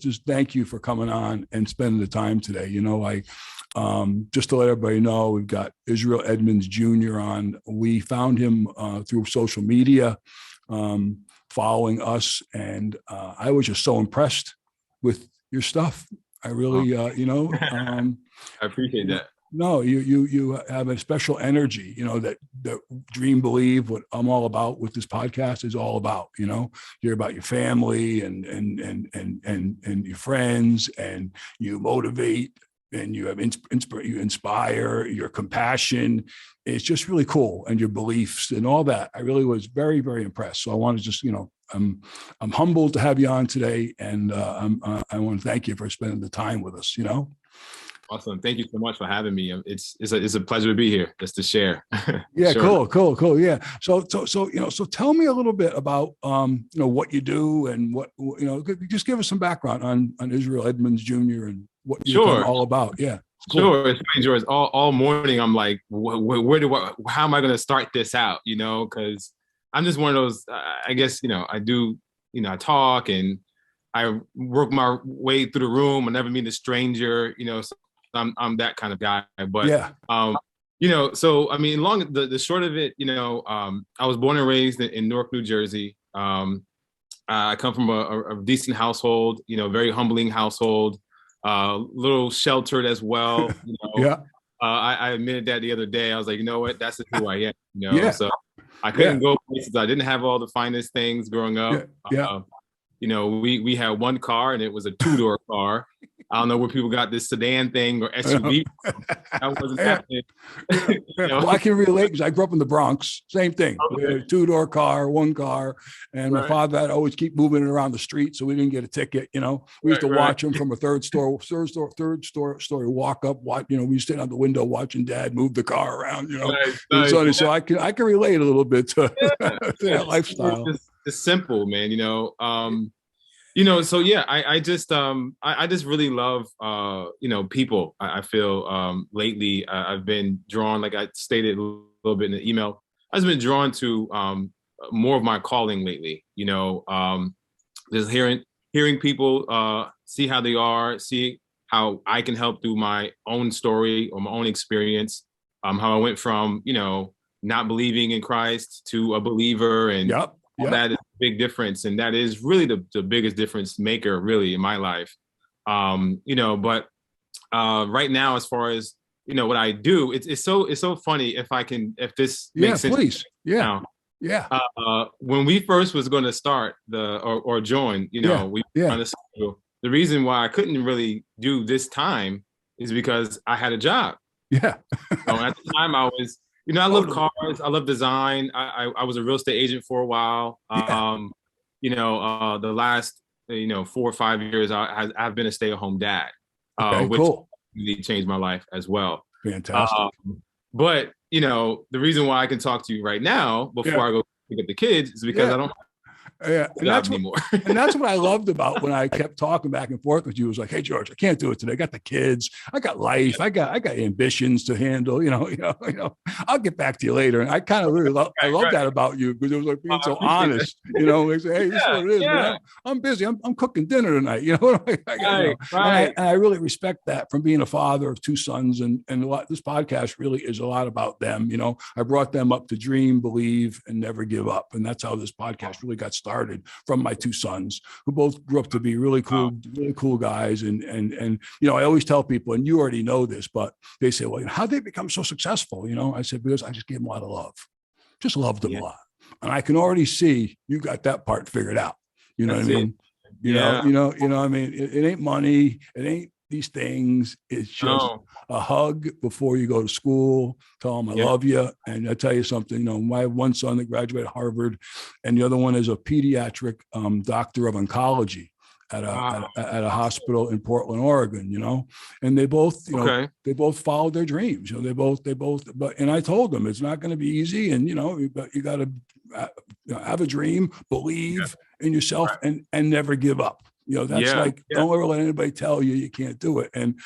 just thank you for coming on and spending the time today. Just to let everybody know, we've got Israel Edmunds Jr. on. We found him through social media, following us, and I was just so impressed with your stuff. I really, I appreciate that. No, you have a special energy, that dream, believe, what I'm all about, what this podcast is all about. You're about your family and your friends, and you motivate, and you have you inspire, your compassion. It's just really cool, and your beliefs and all that. I really was very, very impressed. So I want to just, I'm humbled to have you on today, and I want to thank you for spending the time with us. Awesome. Thank you so much for having me. It's a pleasure to be here, just to share. Yeah. Sure. Cool. Yeah. So tell me a little bit about, what you do, and just give us some background on Israel Edmunds Jr. and what you're all about. Yeah. Cool. Sure. It's funny, George. All morning, I'm like, how am I going to start this out? Because I'm just one of those, I guess, I do, I talk and I work my way through the room. I never meet a stranger, so I'm that kind of guy. But, yeah. So, I mean, the short of it, I was born and raised in Newark, New Jersey. I come from a decent household, very humbling household, little sheltered as well. Yeah. I admitted that the other day. I was like, you know what? That's just who I am. Yeah. So I couldn't go places. I didn't have all the finest things growing up. Yeah. We had one car, and it was a 2-door car. I don't know where people got this sedan thing or SUV. That wasn't happening. Well, I can relate because I grew up in the Bronx. Same thing. Okay. 2-door car, one car, and Right. my father had always keep moving it around the street, so we didn't get a ticket. We used to watch him from a third story walk up. We used to sit out the window watching Dad move the car around. Nice. So I can relate a little bit to, to that lifestyle. It's simple, man. So yeah, I just really love people. I feel lately I've been drawn, like I stated a little bit in the email, I've been drawn to more of my calling lately. Just hearing people see how they are, see how I can help through my own story or my own experience. How I went from not believing in Christ to a believer, and that is a big difference, and that is really the biggest difference maker really in my life. But right now, as far as what I do, it's so funny if this makes sense. Please. Now. When we first was going to start or join, the reason why I couldn't really do this time is because I had a job. Yeah. At the time I was, I love cars. I love design. I was a real estate agent for a while. The last 4 or 5 years, I've been a stay-at-home dad, which really changed my life as well. Fantastic. But the reason why I can talk to you right now before I go pick up the kids is because I don't. And that's what I loved about when I kept talking back and forth with you. It was like, hey, George, I can't do it today. I got the kids. I got life. I got ambitions to handle. I'll get back to you later. And I kind of really love that about you, because it was like being so honest. They say, hey, this is what it is, man. I'm busy. I'm cooking dinner tonight. And I really respect that from being a father of 2 sons, and this podcast really is a lot about them. I brought them up to dream, believe, and never give up, and that's how this podcast really got started, from my 2 sons, who both grew up to be really cool guys. And I always tell people, and you already know this, but they say, well, how'd they become so successful? I said, because I just gave them a lot of love, just loved them a lot. And I can already see you got that part figured out. You know what I mean? It ain't money. It ain't these things. It's just a hug before you go to school. Tell them I love you. And I tell you something, I have one son that graduated Harvard, and the other one is a pediatric doctor of oncology at a hospital in Portland, Oregon, and they both, they both followed their dreams. And I told them it's not going to be easy. And, you got to have a dream, believe in yourself, and never give up. That's like, don't ever let anybody tell you you can't do it. And,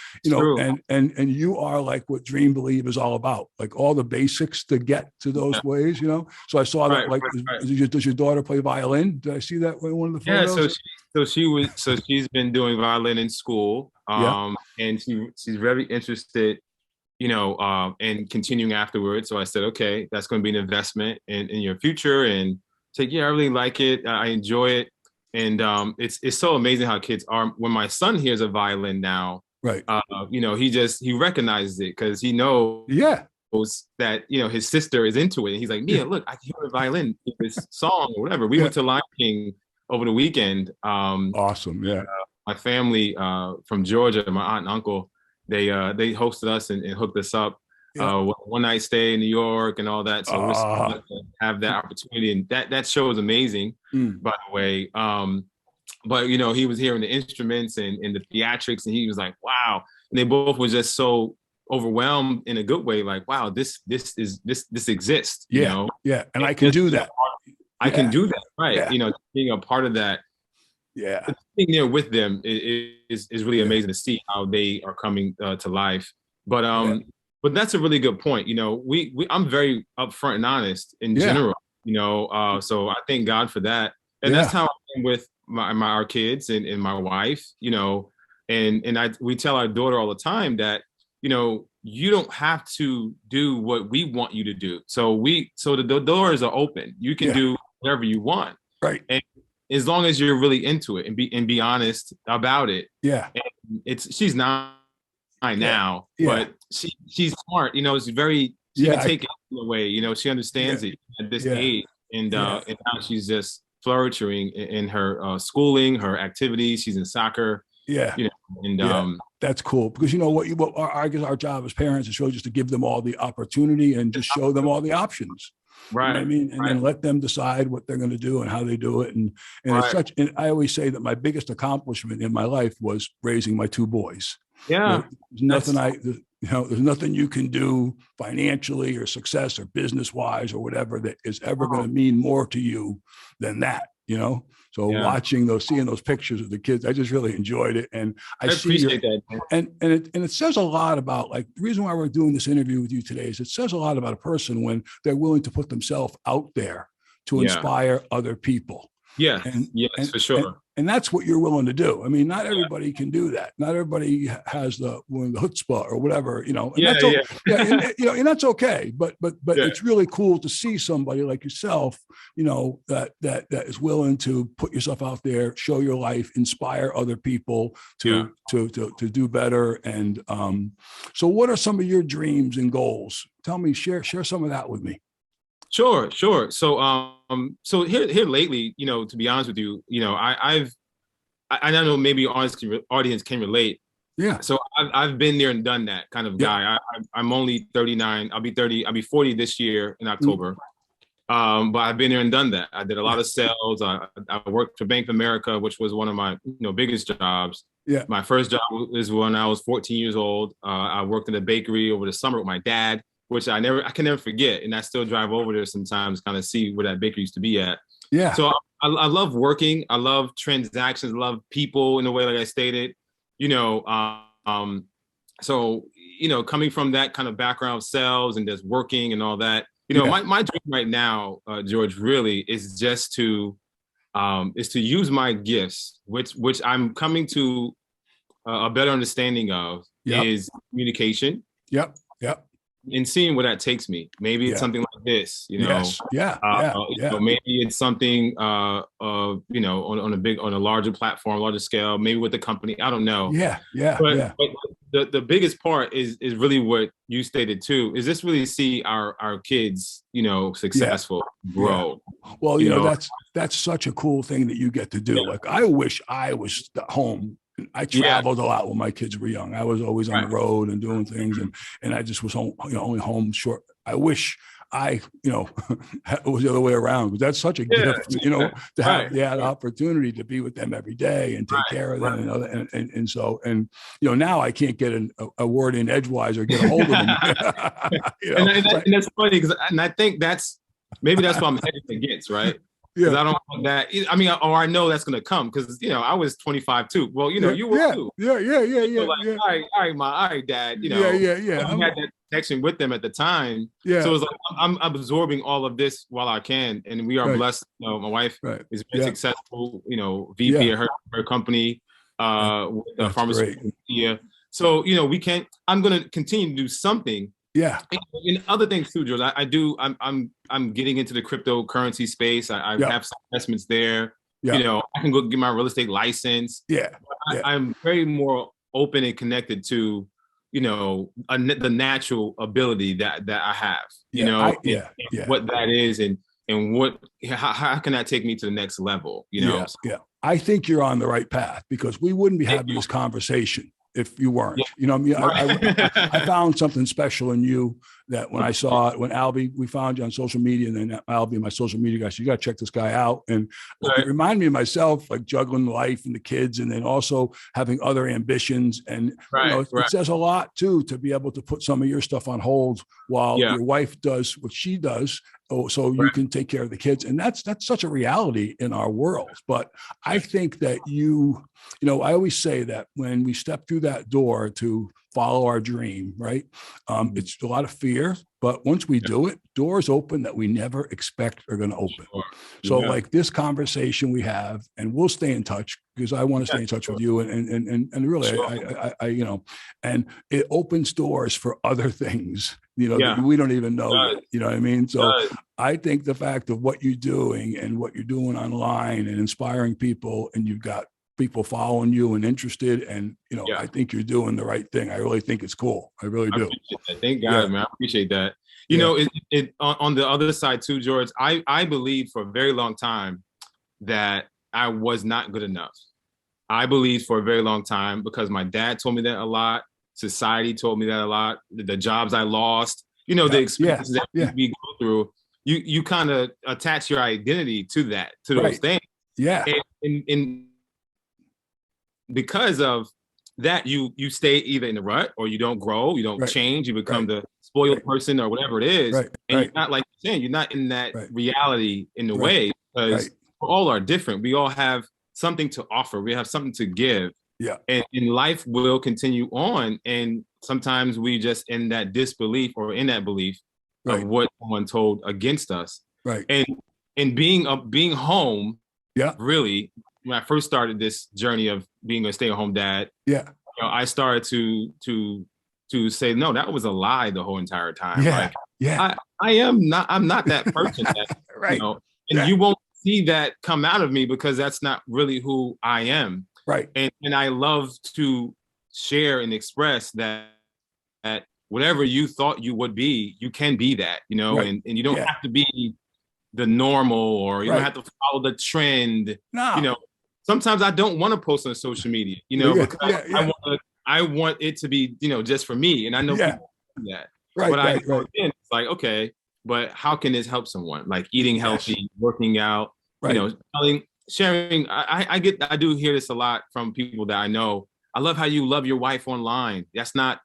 and you are like what Dream Believe is all about, like all the basics to get to those ways, So I saw that, does your daughter play violin? Did I see that in one of the photos? So she's been doing violin in school. And she's very interested, in continuing afterwards. So I said, okay, that's going to be an investment in your future. And say, I really like it. I enjoy it. And it's so amazing how kids are. When my son hears a violin now, right? He recognizes it because he knows that his sister is into it. And he's like, Mia, look, I can hear a violin in this song or whatever. We went to Lion King over the weekend. Awesome, yeah. My family from Georgia, my aunt and uncle, they hosted us and hooked us up. One night stay in New York and all that. So we're to have that opportunity, and that show is amazing, by the way. But he was hearing the instruments and the theatrics, and he was like, "Wow!" And they both were just so overwhelmed in a good way, like, "Wow, this exists." And I can do that. I can do that, right? Being a part of that. Being there with them is really amazing to see how they are coming to life. But that's a really good point. I'm very upfront and honest in general. So I thank God for that, and that's how I am with our kids and my wife. And we tell our daughter all the time that you don't have to do what we want you to do. So the doors are open. You can do whatever you want, right? And as long as you're really into it and be honest about it. And she's 9 now, but she's smart. It's very, she can take it away. She understands it at this age, and now she's just flourishing in her schooling, her activities. She's in soccer. That's cool, because our job as parents is really just to give them all the opportunity and just show them all the options. Right. I mean, and then let them decide what they're going to do and how they do it. And it's such, and I always say that my biggest accomplishment in my life was raising my 2 boys. Yeah. There's nothing you can do financially or success or business wise or whatever that is ever going to mean more to you than that, So seeing those pictures of the kids, I just really enjoyed it. And I appreciate that. And it says a lot about, like, the reason why we're doing this interview with you today is it says a lot about a person when they're willing to put themselves out there to inspire other people. Yeah. For sure. And that's what you're willing to do. I mean, not everybody can do that. Not everybody has the chutzpah or whatever, and that's okay. But it's really cool to see somebody like yourself, that is willing to put yourself out there, show your life, inspire other people to do better. And so what are some of your dreams and goals? Tell me, share some of that with me. Sure. So here lately, to be honest with you, I don't know, maybe audience can relate. Yeah. So I've been there and done that kind of guy. I'm only 39. I'll be 40 this year in October. But I've been there and done that. I did a lot of sales. I worked for Bank of America, which was one of my biggest jobs. Yeah. My first job was when I was 14 years old. I worked in a bakery over the summer with my dad, which I can never forget. And I still drive over there sometimes, kind of see where that bakery used to be at. Yeah. So I love working. I love transactions. I love people in a way, like I stated, so, coming from that kind of background of sales and just working and all that, my dream right now, George, really is just to use my gifts, which I'm coming to a better understanding of, is communication. Yep. And seeing where that takes me. Maybe it's something like this, Yes. Maybe it's something, on a larger platform, larger scale, maybe with the company. I don't know. But the biggest part is really what you stated too, is this really see our kids, successful, grow. Well, that's such a cool thing that you get to do. Like, I wish I was home. I traveled a lot when my kids were young. I was always on the road and doing things, and I just was home, only home short. I wish it was the other way around, but that's such a gift, to have that opportunity to be with them every day and take care of them, and now I can't get a word in edgewise or get a hold of them. And that's funny, because I think maybe that's what I'm heading against, right? because I don't want that. I mean, or I know that's gonna come because I was 25 too. Well, you were too. Yeah. Like, Yeah. all right, all right, Dad. Yeah. I had that connection with them at the time. Yeah. So it's like I'm absorbing all of this while I can, and we are blessed. My wife is very successful. VP at her company, with pharmaceutical media. So I'm going to continue to do something. Yeah. And other things too, George. I'm getting into the cryptocurrency space. I have some investments there. I can go get my real estate license. I'm very more open and connected to the natural ability that I have. What that is, and how can that take me to the next level? I think you're on the right path, because we wouldn't be having this conversation if you weren't. I found something special in you that when I saw it, when Albie, we found you on social media, and then Albie, my social media guy, said, you got to check this guy out. And it reminded me of myself, like juggling life and the kids, and then also having other ambitions. And it says a lot too, to be able to put some of your stuff on hold while your wife does what she does. So you can take care of the kids. And that's such a reality in our world. But I think that I always say that when we step through that door to follow our dream, right? It's a lot of fear, but once we do it, doors open that we never expect are going to open. So like this conversation we have, and we'll stay in touch, because I want to stay in touch with you, and really, I and it opens doors for other things, that we don't even know yet, you know what I mean? So I think the fact of what you're doing and what you're doing online and inspiring people, and you've got people following you and interested, and I think you're doing the right thing. I really think it's cool. I really do. Thank God, man. I appreciate that. On the other side too, George, I believed for a very long time that I was not good enough. I believed for a very long time, because my dad told me that a lot. Society told me that a lot. The jobs I lost, the experiences that we go through, you kind of attach your identity to those things. Yeah. And because of that, you stay either in the rut, or you don't grow, you don't change, you become the spoiled person or whatever it is. And you're not, like you're saying, you're not in that reality in the way, because we all are different. We all have something to offer. We have something to give. Yeah. And life will continue on. And sometimes we just in that disbelief or in that belief of what someone told against us. Right. And being home, really, when I first started this journey of being a stay-at-home dad, I started to say, no, that was a lie the whole entire time. I'm not that person that, and you won't see that come out of me, because that's not really who I am. Right. And I love to share and express that whatever you thought you would be, you can be that, and you don't have to be the normal, or you don't have to follow the trend. No. Sometimes I don't want to post on social media, because I want it to be, just for me. And I know people do that. But it's like, okay, but how can this help someone? Like eating healthy, working out, sharing. I do hear this a lot from people that I know. I love how you love your wife online. That's not,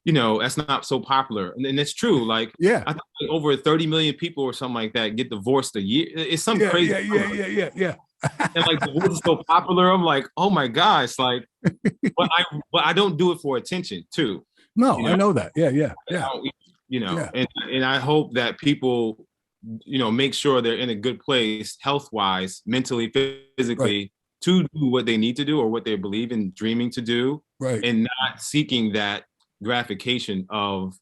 that's not so popular. And it's true. Like, I think like over 30 million people or something like that get divorced a year. It's something crazy. Yeah. And like divorce is so popular. I'm like, oh my gosh, like, but I don't do it for attention too. No, I know that. Yeah. And I hope that people, make sure they're in a good place, health-wise, mentally, physically, to do what they need to do or what they believe in dreaming to do, and not seeking that gratification of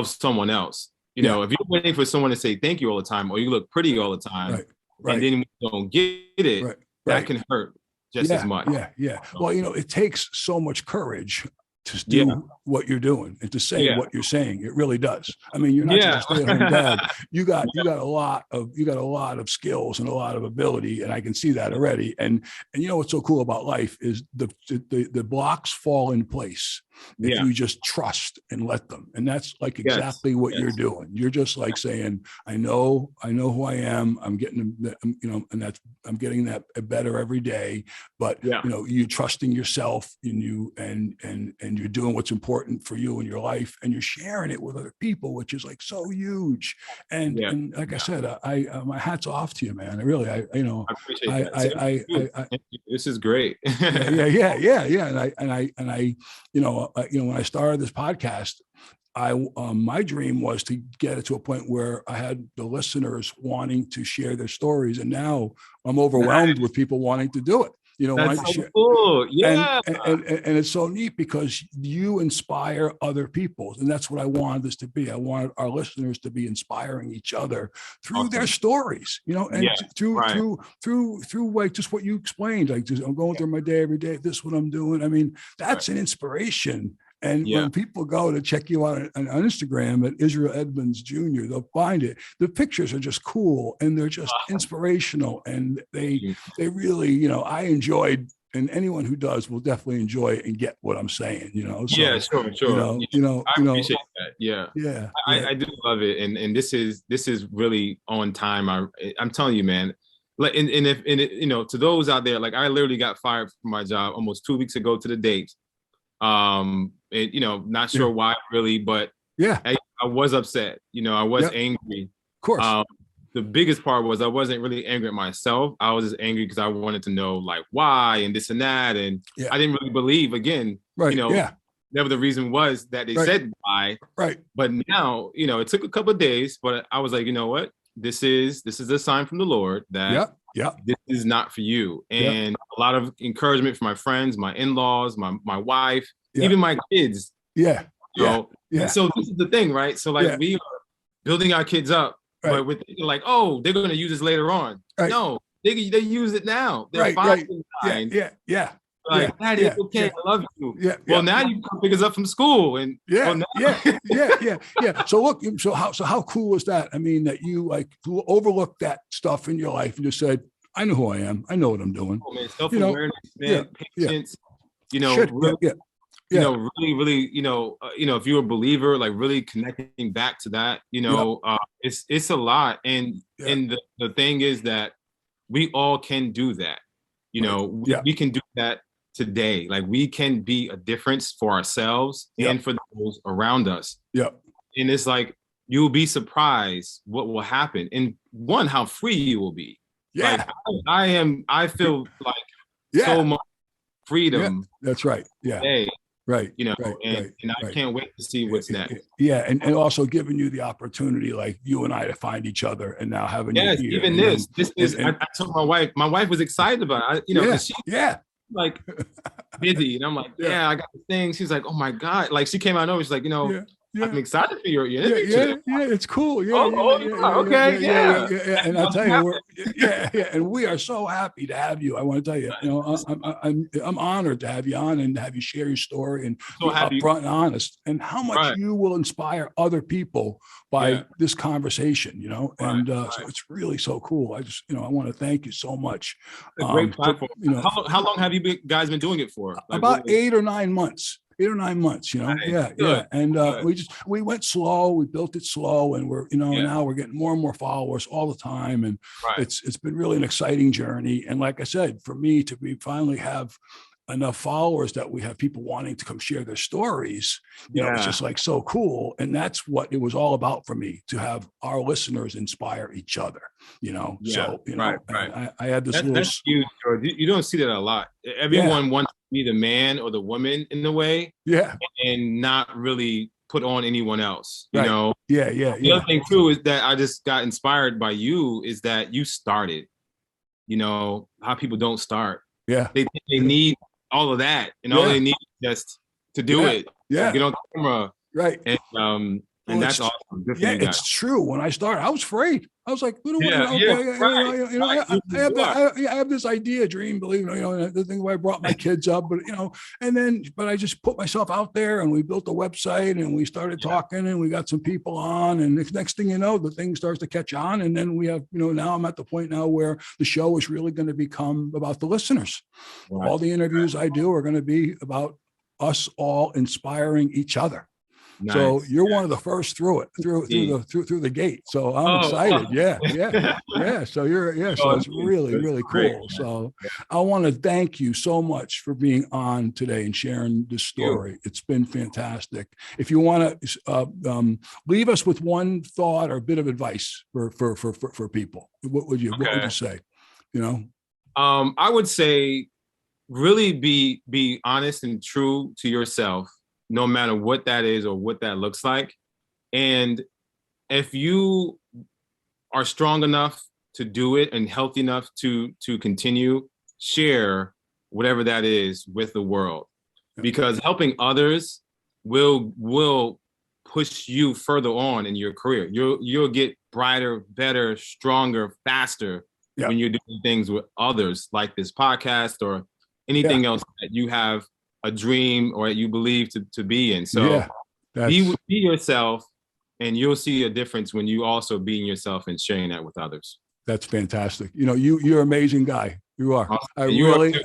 someone else. If you're waiting for someone to say thank you all the time, or you look pretty all the time, and then when you don't get it, that can hurt just as much. Yeah. Well, it takes so much courage to do what you're doing and to say what you're saying. It really does. I mean, you're not just a stay-at-home dad. You got a lot of skills and a lot of ability, and I can see that already. And what's so cool about life is the blocks fall in place. if you just trust and let them. And that's like exactly what you're doing. You're just like saying, I know who I am. I'm getting, and that's, I'm getting that better every day. But you trusting yourself and you're doing what's important for you in your life, and you're sharing it with other people, which is like so huge. And like I said, my hat's off to you, man. I really, I appreciate that. This is great. Yeah. And I, when I started this podcast, my dream was to get it to a point where I had the listeners wanting to share their stories, and now I'm overwhelmed with people wanting to do it. That's so cool. Yeah. And it's so neat because you inspire other people. And that's what I wanted this to be. I wanted our listeners to be inspiring each other through their stories, and through like just what you explained. Like, I'm going through my day every day. This is what I'm doing. I mean, that's an inspiration. And when people go to check you out on Instagram at Israel Edmunds Jr., they'll find it. The pictures are just cool and they're just inspirational. And they really, I enjoyed, and anyone who does will definitely enjoy it and get what I'm saying, So, sure. I appreciate that. Yeah. I do love it. And this is really on time. I'm telling you, man. Like, and if to those out there, like I literally got fired from my job almost 2 weeks ago to the date. Not sure why really, but I was upset. I was angry. Of course. The biggest part was I wasn't really angry at myself. I was just angry because I wanted to know like why and this and that, and I didn't really believe again. Right. Never the reason was that they said why. Right. But now, it took a couple of days, but I was like, you know what? This is a sign from the Lord that this is not for you. And a lot of encouragement from my friends, my in-laws, my wife, even my kids. So this is the thing, right? So like we are building our kids up, but we're thinking like, oh, they're going to use this later on. Right. No, they use it now. They're 5 and 9. Like, Daddy, it's okay. I love you. Well, now you come pick us up from school, and So look, so how cool is that? I mean, that you like overlooked that stuff in your life and just said, I know who I am. I know what I'm doing. Oh, man, self-awareness, patience. Really, if you're a believer, like really connecting back to that, it's a lot. And the thing is that we all can do that. We can do that today. Like we can be a difference for ourselves and for those around us. And it's like, you'll be surprised what will happen. And one, how free you will be. Like I feel like so much freedom. That's right. Today. Right. And I can't wait to see what's next. And also giving you the opportunity, like you and I, to find each other, and now having you here. Even this is. I told my wife. My wife was excited about it. She's like busy, and I'm like, I got the thing. She's like, oh my God, like she came out over. She's like, I'm excited for your interview. It's cool. Okay. And I'll tell you, and we are so happy to have you. I want to tell you, I'm honored to have you on and have you share your story and be upfront and honest, and how much you will inspire other people by this conversation. So it's really so cool. I just, I want to thank you so much. A great platform. How long have you guys been doing it for? Like, about 8 or 9 months. 8 or 9 months, And we went slow, we built it slow, and we're, now we're getting more and more followers all the time. And it's been really an exciting journey. And like I said, for me to finally have enough followers that we have people wanting to come share their stories, it's just like so cool. And that's what it was all about for me, to have our listeners inspire each other, I had this that's huge, George. You don't see that a lot. Everyone wants to be the man or the woman in the way, and not really put on anyone else, The other thing too is that I just got inspired by you, is that you started, how people don't start. They need all of that, and all they need is just to do it. Get on camera. And that's awesome. It's true. When I started, I was afraid. I was like, I have this idea, dream, believe the thing where I brought my kids up, but but I just put myself out there, and we built a website, and we started talking, and we got some people on, and the next thing you know, the thing starts to catch on, and then we have, now I'm at the point now where the show is really going to become about the listeners. All the interviews I do are going to be about us all inspiring each other. Nice. So you're one of the first through the gate. So I'm excited. Yeah. So so it's really, really cool. So I want to thank you so much for being on today and sharing this story. It's been fantastic. If you want to leave us with one thought or bit of advice for people, what would you say? I would say really be honest and true to yourself, no matter what that is or what that looks like. And if you are strong enough to do it and healthy enough to continue, share whatever that is with the world, because helping others will push you further on in your career. You'll get brighter, better, stronger, faster when you're doing things with others, like this podcast or anything else that you have a dream or you believe to be in. So be yourself, and you'll see a difference when you also being yourself and sharing that with others. That's fantastic. You're an amazing guy. You are. Awesome. I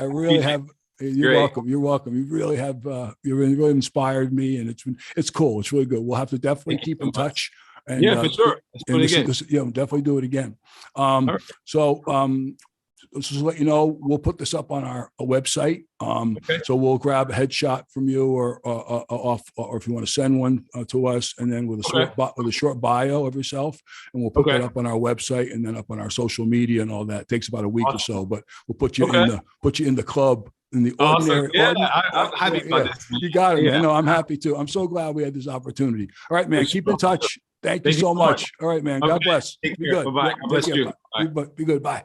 really have. You're welcome. You're welcome. You really have. You really inspired me, and it's cool. It's really good. We'll have to definitely keep in touch. And, for sure. Let's do it again. Definitely do it again. So let's just let you know, we'll put this up on our website. So we'll grab a headshot from you, or if you want to send one to us, and then with a short bio of yourself, and we'll put that up on our website and then up on our social media and all that. It takes about a week or so, but we'll put you in the club. In the ordinary, I'm happy about this. You got it, man. No, I'm happy too. I'm so glad we had this opportunity. All right, man. Keep in touch. Thank you so much. All right, man. God bless. Be good. Bye-bye. God bless you. Be good. Bye.